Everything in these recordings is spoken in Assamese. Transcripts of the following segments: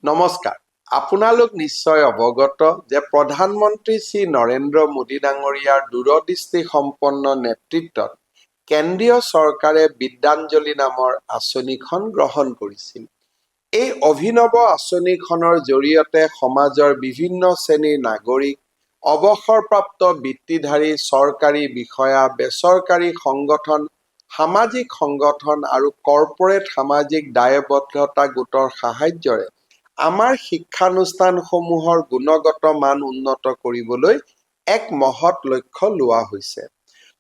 নমস্কাৰ। আপোনালোক নিশ্চয় অৱগত যে প্ৰধানমন্ত্ৰী শ্ৰী নৰেন্দ্ৰ মোদী ডাঙৰীয়াৰ দূৰদৃষ্টি সম্পন্ন নেতৃত্বত কেন্দ্ৰীয় চৰকাৰে বিদ্যাঞ্জলি নামৰ আঁচনিখন গ্ৰহণ কৰিছিল। এই অভিনৱ আঁচনিখনৰ জৰিয়তে সমাজৰ বিভিন্ন শ্ৰেণীৰ নাগৰিক, অৱসৰপ্ৰাপ্ত বৃত্তিধাৰী, চৰকাৰী বিষয়া, বেচৰকাৰী সংগঠন, সামাজিক সংগঠন আৰু কৰ্পৰেট সামাজিক দায়বদ্ধতা গোটৰ সাহায্যৰে আমাৰ শিক্ষানুষ্ঠানসমূহৰ গুণগত মান উন্নত কৰিবলৈ এক মহৎ লক্ষ্য লোৱা হৈছে।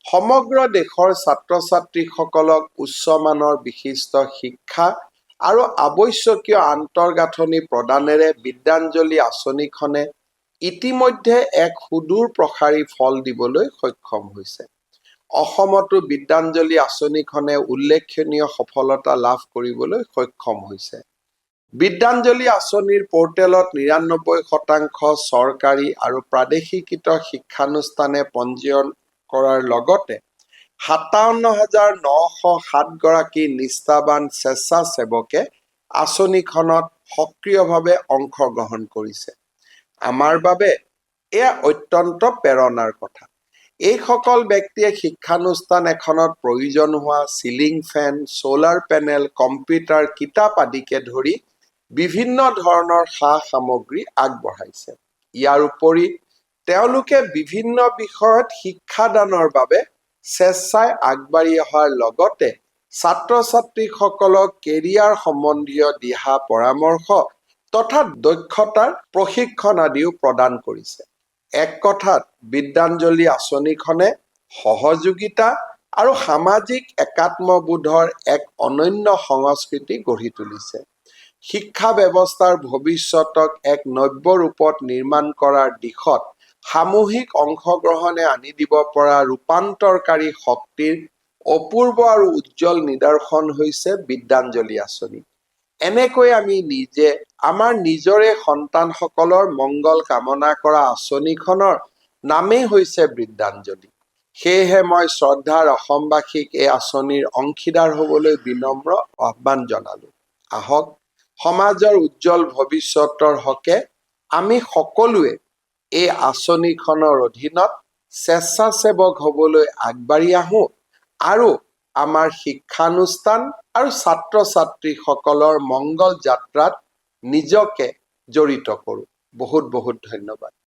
সমগ্ৰ দেশৰ ছাত্ৰ-ছাত্ৰীসকলক উচ্চমানৰ বিশিষ্ট শিক্ষা আৰু আৱশ্যকীয় আন্তঃগাঁথনি প্ৰদানেৰে বিদ্যাঞ্জলি আঁচনিখনে ইতিমধ্যে এক সুদূৰ প্ৰসাৰী ফল দিবলৈ সক্ষম হৈছে। অসমতো বিদ্যাঞ্জলি আঁচনিখনে উল্লেখনীয় সফলতা লাভ কৰিবলৈ সক্ষম হৈছে। বিদ্যাঞ্জলি আঁচনিৰ পৰ্টেলত ৯৯% চৰকাৰী আৰু প্ৰাদেশিকৃত শিক্ষানুষ্ঠানে পঞ্জীয়ন কৰাৰ লগতে ৫৭,৯০৭ গৰাকী নিষ্ঠাৱান স্বেচ্ছাসেৱকে আঁচনিখনত সক্ৰিয়ভাৱে অংশগ্ৰহণ কৰিছে। আমাৰ বাবে এয়া অত্যন্ত প্ৰেৰণাৰ কথা। এইসকল ব্যক্তিয়ে শিক্ষানুষ্ঠান এখনত প্ৰয়োজন হোৱা ceiling fan, solar panel, computer, কিতাপ আদিকে ধৰি বিভিন্ন ধৰণৰ সা-সামগ্ৰী আগবঢ়াইছে। ইয়াৰ উপৰি তেওঁলোকে বিভিন্ন বিষয়ত শিক্ষাদানৰ বাবে স্বেচ্ছাই আগবাঢ়ি অহাৰ লগতে ছাত্ৰ-ছাত্ৰীসকলক কেৰিয়াৰ সম্বন্ধীয় দিহা পৰামৰ্শ তথা দক্ষতাৰ প্ৰশিক্ষণ আদিও প্ৰদান কৰিছে। এক কথাত বিদ্যাঞ্জলি আঁচনিখনে সহযোগিতা আৰু সামাজিক একাত্মবোধৰ এক অনন্য সংস্কৃতি গঢ়ি তুলিছে। শিক্ষা ব্যৱস্থাৰ ভৱিষ্যতক এক নব্য ৰূপত নিৰ্মাণ কৰাৰ দিশত সামূহিক অংশগ্ৰহণে আনি দিব পৰা ৰূপান্তৰকাৰী শক্তিৰ অপূৰ্ব আৰু উজ্জ্বল নিদৰ্শন হৈছে বিদ্যাঞ্জলি আঁচনি। এনেকৈ আমি নিজে আমাৰ নিজৰে সন্তানসকলৰ মংগল কামনা কৰা আঁচনিখনৰ নামেই হৈছে বিদ্যাঞ্জলি। সেয়েহে মই শ্ৰদ্ধাৰ অসমবাসীক এই আঁচনিৰ অংশীদাৰ হ'বলৈ বিনম্ৰ আহ্বান জনালো। আহক সমাজৰ উজ্জ্বল ভৱিষ্যতৰ হকে আমি সকলোৱে এই আঁচনিখনৰ অধীনত স্বেচ্ছাসেৱক হ'বলৈ আগবাঢ়ি আহোঁ আৰু আমাৰ শিক্ষানুষ্ঠান আৰু ছাত্ৰ-ছাত্ৰীসকলৰ মংগল যাত্ৰাত নিজকে জড়িত কৰোঁ। বহুত বহুত ধন্যবাদ।